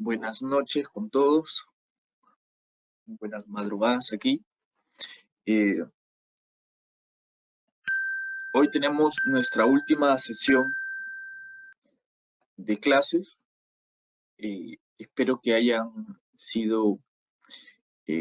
Buenas noches con todos, buenas madrugadas aquí. Hoy tenemos nuestra última sesión de clases. Espero que hayan sido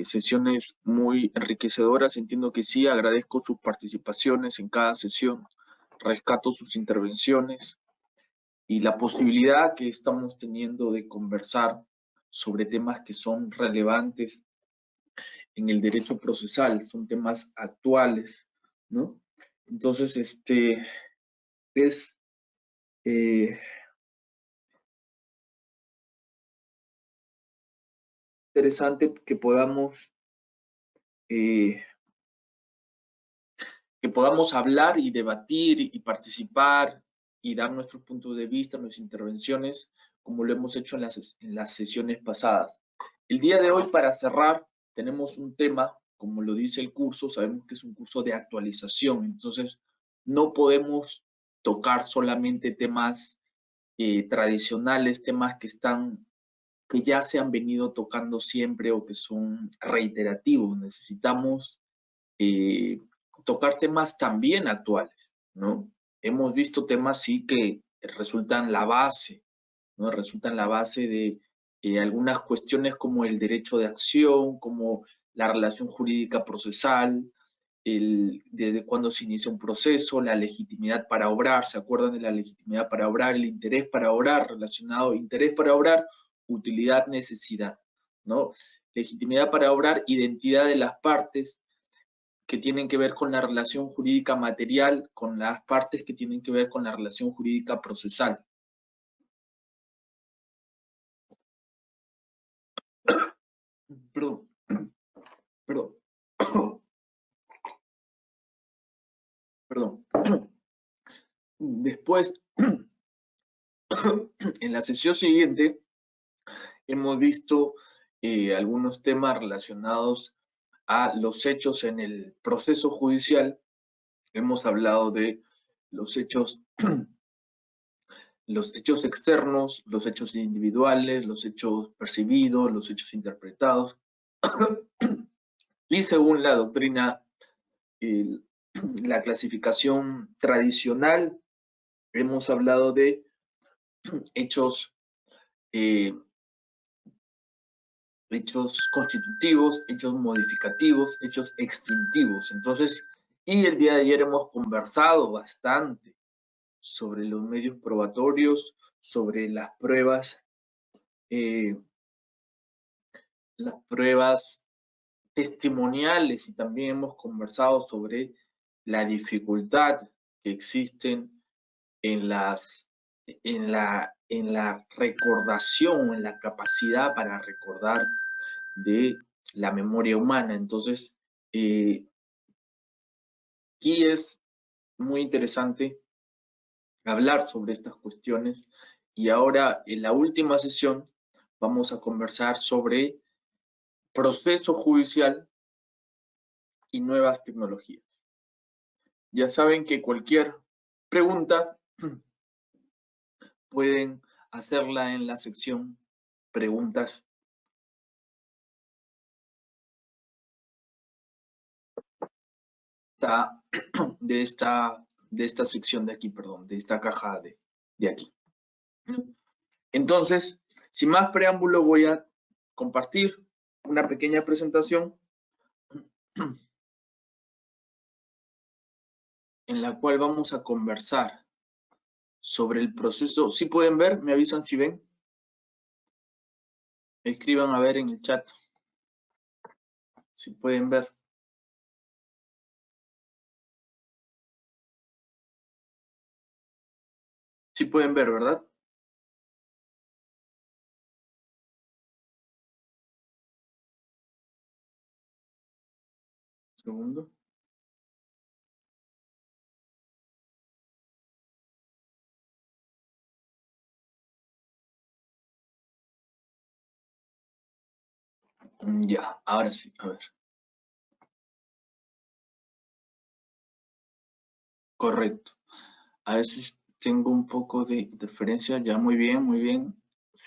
sesiones muy enriquecedoras. Entiendo que sí, agradezco sus participaciones en cada sesión, rescato sus intervenciones y la posibilidad que estamos teniendo de conversar sobre temas que son relevantes en el derecho procesal, son temas actuales, ¿no? Entonces, es interesante eh, que podamos hablar y debatir y participar y dar nuestros puntos de vista, nuestras intervenciones, como lo hemos hecho en las sesiones pasadas. El día de hoy, para cerrar, tenemos un tema, como lo dice el curso, sabemos que es un curso de actualización, entonces no podemos tocar solamente temas tradicionales, temas que ya se han venido tocando siempre o que son reiterativos. Necesitamos tocar temas también actuales, ¿no? Hemos visto temas, sí, que resultan la base, ¿no? Resultan la base de algunas cuestiones como el derecho de acción, como la relación jurídica procesal, desde cuándo se inicia un proceso, la legitimidad para obrar, ¿se acuerdan de la legitimidad para obrar? El interés para obrar, relacionado interés para obrar, utilidad, necesidad, ¿no? Legitimidad para obrar, identidad de las partes, que tienen que ver con la relación jurídica material, con las partes que tienen que ver con la relación jurídica procesal. Perdón, perdón, perdón. Después, en la sesión siguiente, hemos visto algunos temas relacionados a los hechos en el proceso judicial. Hemos hablado de los hechos externos, los hechos individuales, los hechos percibidos, los hechos interpretados. Y según la doctrina, la clasificación tradicional, hemos hablado de hechos constitutivos, hechos modificativos, hechos extintivos. Entonces, y el día de ayer hemos conversado bastante sobre los medios probatorios, sobre las pruebas testimoniales, y también hemos conversado sobre la dificultad que existen en la recordación, en la capacidad para recordar de la memoria humana. Entonces, aquí es muy interesante hablar sobre estas cuestiones, y ahora en la última sesión vamos a conversar sobre proceso judicial y nuevas tecnologías. Ya saben que cualquier pregunta pueden hacerla en la sección preguntas de esta sección de aquí, perdón, de esta caja de aquí. Entonces, sin más preámbulo, voy a compartir una pequeña presentación en la cual vamos a conversar sobre el proceso. ¿Sí pueden ver? ¿Me avisan si ven? Escriban a ver en el chat si pueden ver. Sí pueden ver, ¿verdad? Un segundo. Ya, ahora sí, a ver. Correcto. A veces tengo un poco de interferencia. Ya, muy bien, muy bien.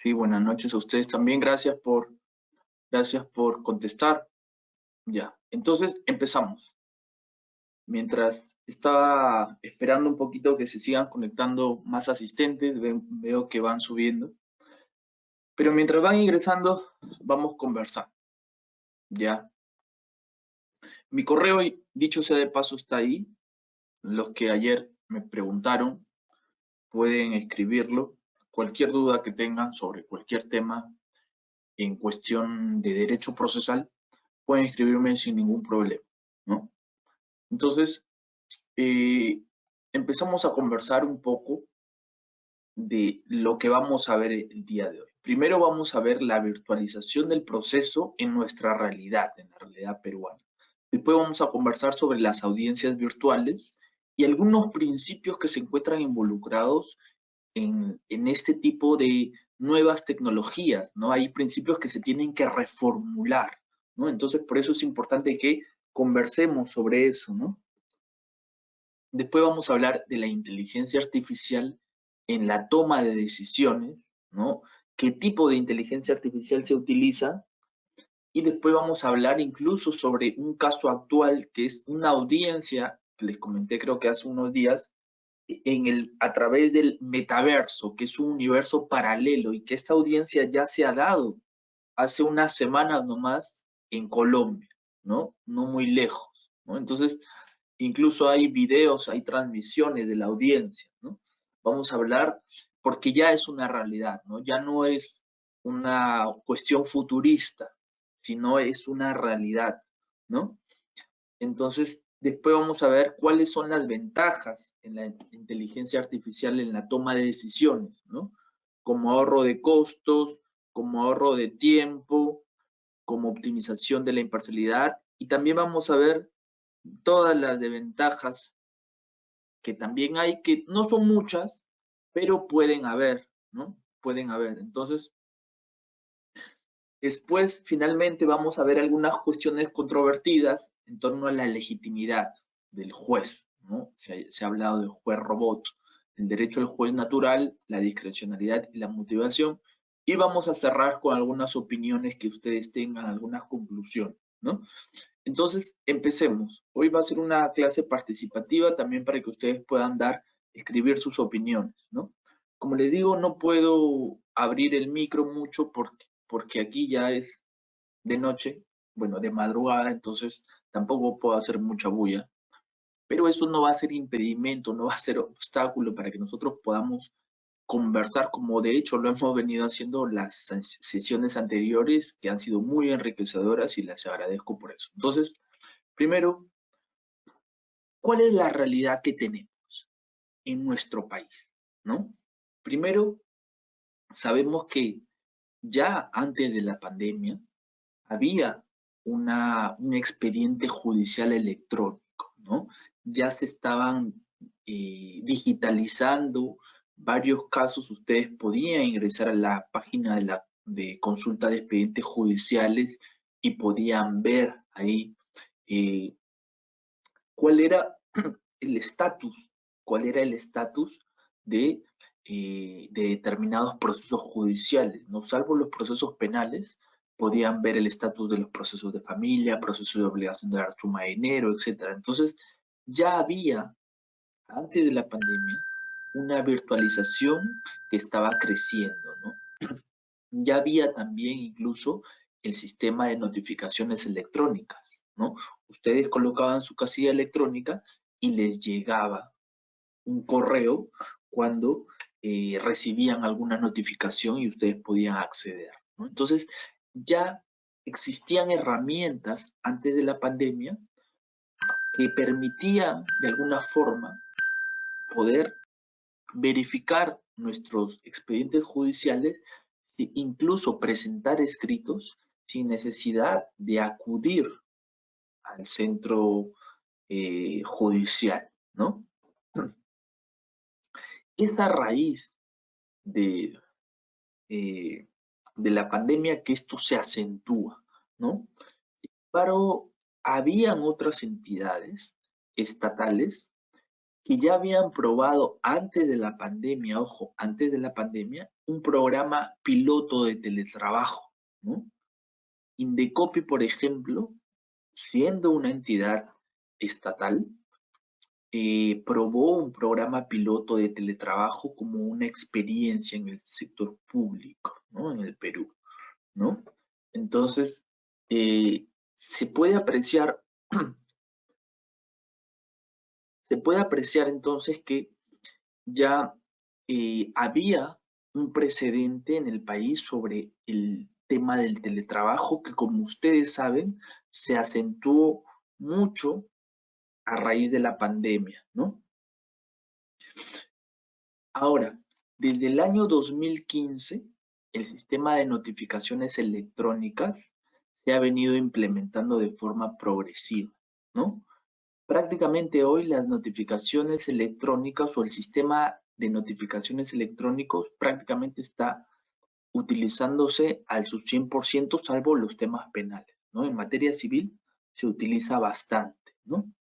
Sí, buenas noches a ustedes también. Gracias por contestar. Ya, entonces empezamos. Mientras estaba esperando un poquito que se sigan conectando más asistentes, veo que van subiendo. Pero mientras van ingresando, vamos conversando. Ya. Mi correo, dicho sea de paso, está ahí. Los que ayer me preguntaron pueden escribirlo. Cualquier duda que tengan sobre cualquier tema en cuestión de derecho procesal, pueden escribirme sin ningún problema, ¿no? Entonces, empezamos a conversar un poco de lo que vamos a ver el día de hoy. Primero vamos a ver la virtualización del proceso en nuestra realidad, en la realidad peruana. Después vamos a conversar sobre las audiencias virtuales y algunos principios que se encuentran involucrados en este tipo de nuevas tecnologías, ¿no? Hay principios que se tienen que reformular, ¿no? Entonces, por eso es importante que conversemos sobre eso, ¿no? Después vamos a hablar de la inteligencia artificial en la toma de decisiones, ¿no? ¿Qué tipo de inteligencia artificial se utiliza? Y después vamos a hablar incluso sobre un caso actual que es una audiencia, que les comenté creo que hace unos días, a través del metaverso, que es un universo paralelo y que esta audiencia ya se ha dado hace unas semanas nomás en Colombia, ¿no? No muy lejos, ¿no? Entonces, incluso hay videos, hay transmisiones de la audiencia, ¿no? Vamos a hablar, porque ya es una realidad, ¿no? Ya no es una cuestión futurista, sino es una realidad, ¿no? Entonces, después vamos a ver cuáles son las ventajas en la inteligencia artificial en la toma de decisiones, ¿no? Como ahorro de costos, como ahorro de tiempo, como optimización de la imparcialidad. Y también vamos a ver todas las desventajas que también hay, que no son muchas, pero pueden haber, ¿no? Pueden haber. Entonces, después, finalmente, vamos a ver algunas cuestiones controvertidas en torno a la legitimidad del juez, ¿no? Se ha hablado del juez robot, el derecho del juez natural, la discrecionalidad y la motivación. Y vamos a cerrar con algunas opiniones que ustedes tengan, algunas conclusiones, ¿no? Entonces, empecemos. Hoy va a ser una clase participativa también para que ustedes puedan escribir sus opiniones, ¿no? Como les digo, no puedo abrir el micro mucho porque aquí ya es de noche, bueno, de madrugada, entonces tampoco puedo hacer mucha bulla. Pero eso no va a ser impedimento, no va a ser obstáculo para que nosotros podamos conversar, como de hecho lo hemos venido haciendo las sesiones anteriores, que han sido muy enriquecedoras y las agradezco por eso. Entonces, primero, ¿cuál es la realidad que tenemos en nuestro país? ¿No? Primero, sabemos que ya antes de la pandemia había un expediente judicial electrónico, ¿no? Ya se estaban digitalizando varios casos. Ustedes podían ingresar a la página de consulta de expedientes judiciales y podían ver ahí eh, cuál era el estatus, cuál era el estatus de determinados procesos judiciales, ¿no? Salvo los procesos penales, podían ver el estatus de los procesos de familia, procesos de obligación de dar suma de dinero, etc. Entonces, ya había, antes de la pandemia, una virtualización que estaba creciendo, ¿no? Ya había también incluso el sistema de notificaciones electrónicas, ¿no? Ustedes colocaban su casilla electrónica y les llegaba un correo cuando recibían alguna notificación y ustedes podían acceder, ¿no? Entonces, ya existían herramientas antes de la pandemia que permitían de alguna forma poder verificar nuestros expedientes judiciales, incluso presentar escritos sin necesidad de acudir al centro judicial, ¿no? Es a raíz de, de la pandemia que esto se acentúa, ¿no? Pero habían otras entidades estatales que ya habían probado antes de la pandemia, ojo, antes de la pandemia, un programa piloto de teletrabajo, ¿no? Indecopi, por ejemplo, siendo una entidad estatal, probó un programa piloto de teletrabajo como una experiencia en el sector público, ¿no? En el Perú, ¿no? Entonces, se puede apreciar, entonces que ya había un precedente en el país sobre el tema del teletrabajo que, como ustedes saben, se acentuó mucho a raíz de la pandemia, ¿no? Ahora, desde el año 2015, el sistema de notificaciones electrónicas se ha venido implementando de forma progresiva, ¿no? Prácticamente hoy las notificaciones electrónicas o el sistema de notificaciones electrónicos prácticamente está utilizándose al su 100%, salvo los temas penales, ¿no? En materia civil se utiliza bastante, ¿no?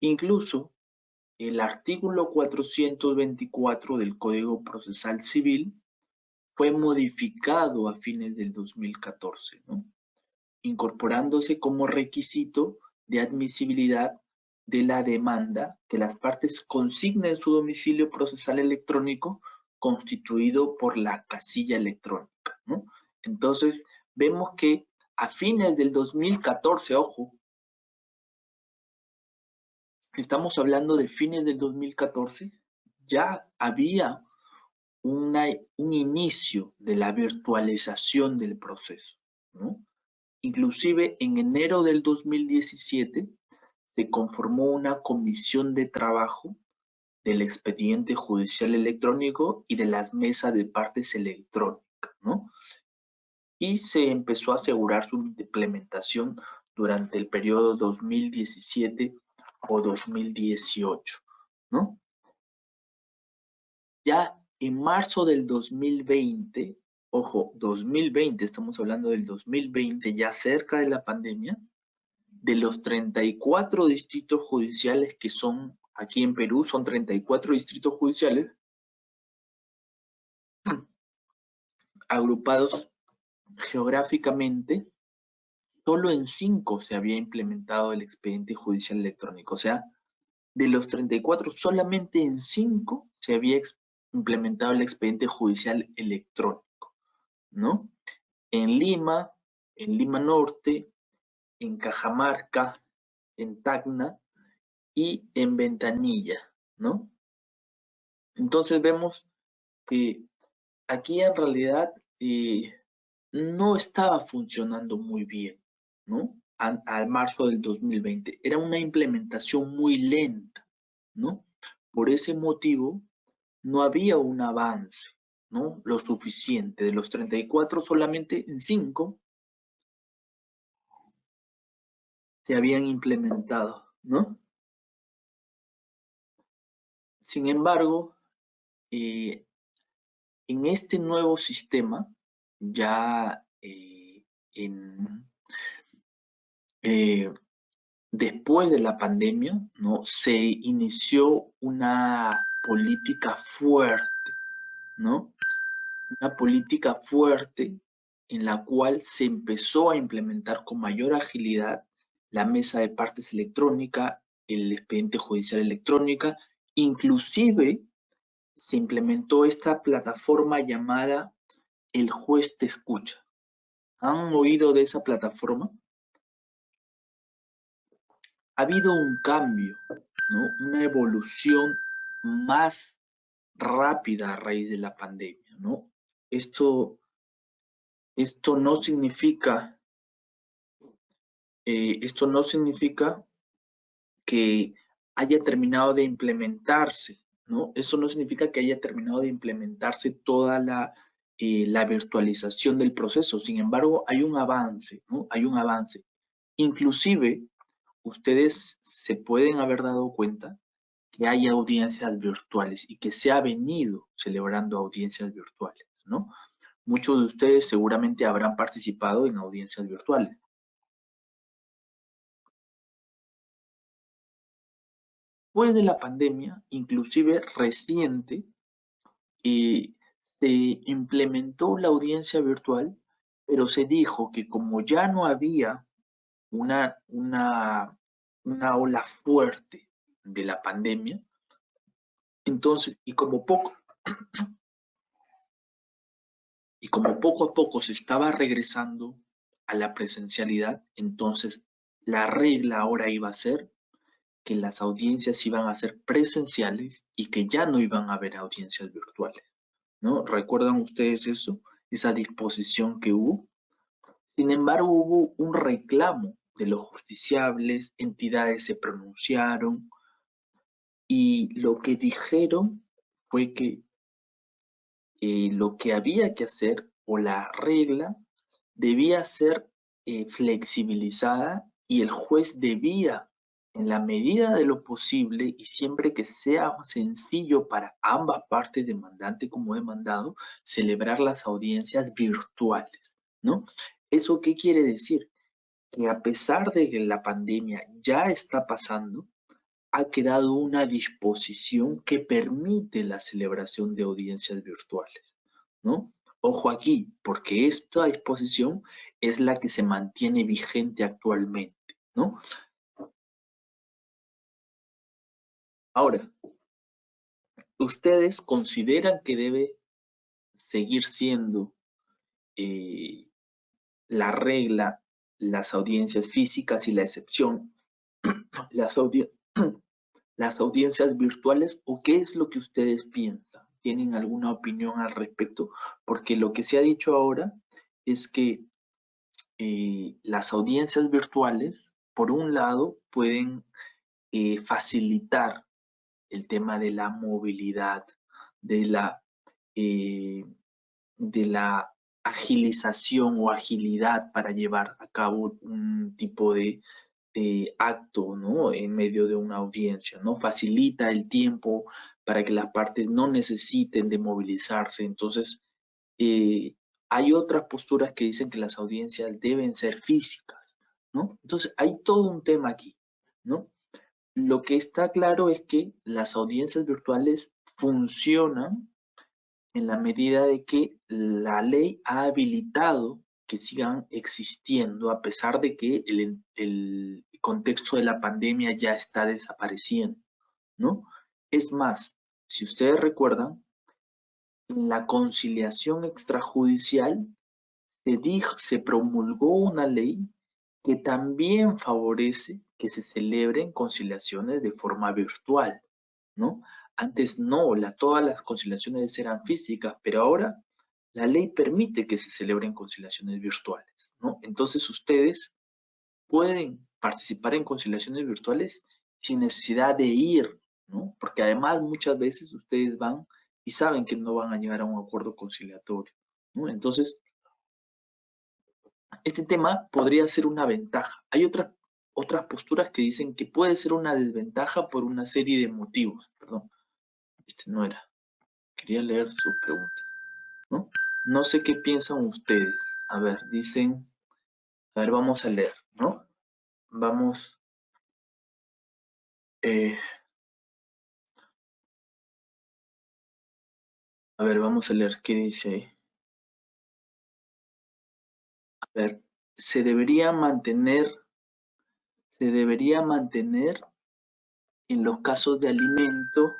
Incluso el artículo 424 del Código Procesal Civil fue modificado a fines del 2014, ¿no? Incorporándose como requisito de admisibilidad de la demanda que las partes consignen su domicilio procesal electrónico constituido por la casilla electrónica, ¿no? Entonces, vemos que a fines del 2014, ojo, estamos hablando de fines del 2014, ya había un inicio de la virtualización del proceso, ¿no? Inclusive en enero del 2017 se conformó una comisión de trabajo del expediente judicial electrónico y de las mesas de partes electrónicas, ¿no? Y se empezó a asegurar su implementación durante el periodo 2017 o 2018, ¿no? Ya en marzo del 2020, ojo, 2020, estamos hablando del 2020, ya cerca de la pandemia, de los 34 distritos judiciales que son aquí en Perú, son 34 distritos judiciales agrupados geográficamente, solo en 5 se había implementado el expediente judicial electrónico. O sea, de los 34, solamente en 5 se había implementado el expediente judicial electrónico, ¿no? En Lima Norte, en Cajamarca, en Tacna y en Ventanilla, ¿no? Entonces vemos que aquí en realidad no estaba funcionando muy bien, ¿no? Al marzo del 2020. Era una implementación muy lenta, ¿no? Por ese motivo, no había un avance, ¿no? Lo suficiente. De los 34, solamente en 5 se habían implementado, ¿no? Sin embargo, en este nuevo sistema, ya eh, después de la pandemia, ¿no? Se inició una política fuerte, ¿no? Una política fuerte en la cual se empezó a implementar con mayor agilidad la mesa de partes electrónica, el expediente judicial electrónica, inclusive se implementó esta plataforma llamada El Juez Te Escucha. ¿Han oído de esa plataforma? Ha habido un cambio, ¿no? Una evolución más rápida a raíz de la pandemia, ¿no? Esto no significa, esto no significa que haya terminado de implementarse, ¿no? Eso no significa que haya terminado de implementarse toda la virtualización del proceso. Sin embargo, hay un avance, ¿no? Hay un avance. Inclusive, ustedes se pueden haber dado cuenta que hay audiencias virtuales y que se ha venido celebrando audiencias virtuales, ¿no? Muchos de ustedes seguramente habrán participado en audiencias virtuales. Después de la pandemia, inclusive reciente, se implementó la audiencia virtual, pero se dijo que como ya no había una ola fuerte de la pandemia, entonces, como poco a poco se estaba regresando a la presencialidad, entonces la regla ahora iba a ser que las audiencias iban a ser presenciales y que ya no iban a haber audiencias virtuales, ¿no? ¿Recuerdan ustedes eso? Esa disposición que hubo. Sin embargo, hubo un reclamo de los justiciables, entidades se pronunciaron y lo que dijeron fue que lo que había que hacer o la regla debía ser flexibilizada y el juez debía, en la medida de lo posible y siempre que sea sencillo para ambas partes, demandante como demandado, celebrar las audiencias virtuales, ¿no? ¿Eso qué quiere decir? Que a pesar de que la pandemia ya está pasando, ha quedado una disposición que permite la celebración de audiencias virtuales, ¿no? Ojo aquí, porque esta disposición es la que se mantiene vigente actualmente, ¿no? Ahora, ¿ustedes consideran que debe seguir siendo eh, la regla las audiencias físicas y la excepción las, audi las audiencias virtuales o qué es lo que ustedes piensan? ¿Tienen alguna opinión al respecto? Porque lo que se ha dicho ahora es que las audiencias virtuales, por un lado, pueden facilitar el tema de la movilidad, de la, eh, de la agilización o agilidad para llevar a cabo un tipo de acto, ¿no? En medio de una audiencia, ¿no? Facilita el tiempo para que las partes no necesiten de movilizarse. Entonces, eh, hay otras posturas que dicen que las audiencias deben ser físicas, ¿no? Entonces, hay todo un tema aquí, ¿no? Lo que está claro es que las audiencias virtuales funcionan en la medida de que la ley ha habilitado que sigan existiendo a pesar de que el contexto de la pandemia ya está desapareciendo, ¿no? Es más, si ustedes recuerdan, en la conciliación extrajudicial se promulgó una ley que también favorece que se celebren conciliaciones de forma virtual, ¿no? Antes no, todas las conciliaciones eran físicas, pero ahora la ley permite que se celebren conciliaciones virtuales, ¿no? Entonces ustedes pueden participar en conciliaciones virtuales sin necesidad de ir, ¿no? Porque además muchas veces ustedes van y saben que no van a llegar a un acuerdo conciliatorio, ¿no? Entonces, este tema podría ser una ventaja. Hay otras posturas que dicen que puede ser una desventaja por una serie de motivos. Perdón, este no era. Quería leer sus preguntas, ¿no? No sé qué piensan ustedes. A ver, dicen, a ver, vamos a leer, ¿no? Vamos, eh, a ver, vamos a leer qué dice ahí. A ver, se debería mantener en los casos de alimento.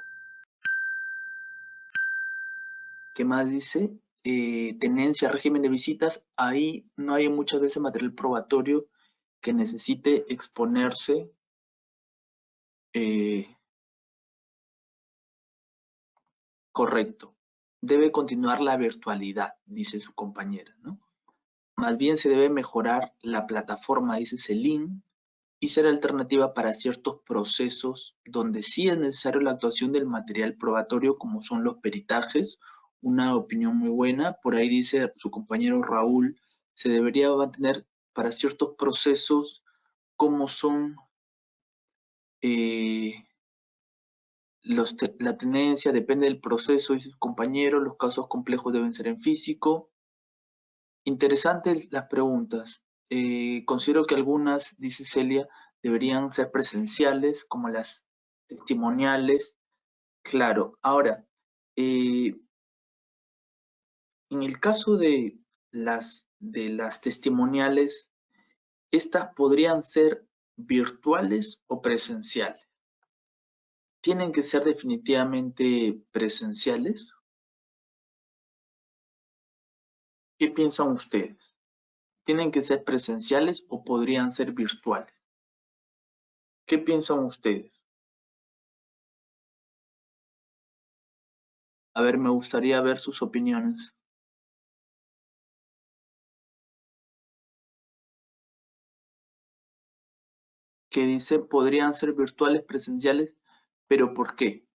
¿Qué más dice? Tenencia, régimen de visitas. Ahí no hay muchas veces material probatorio que necesite exponerse. eh, Correcto. Debe continuar la virtualidad, dice su compañera, ¿no? Más bien se debe mejorar la plataforma, dice Celine, y ser alternativa para ciertos procesos donde sí es necesario la actuación del material probatorio, como son los peritajes. Una opinión muy buena. Por ahí dice su compañero Raúl, se debería mantener para ciertos procesos como son eh, la tenencia, depende del proceso y sus compañeros, los casos complejos deben ser en físico. Interesantes las preguntas. Considero que algunas, dice Celia, deberían ser presenciales, como las testimoniales. Claro, ahora, eh, En el caso de las testimoniales, estas podrían ser virtuales o presenciales. ¿Tienen que ser definitivamente presenciales? ¿Qué piensan ustedes? ¿Tienen que ser presenciales o podrían ser virtuales? ¿Qué piensan ustedes? A ver, me gustaría ver sus opiniones. Que dice podrían ser virtuales, presenciales, pero ¿por qué?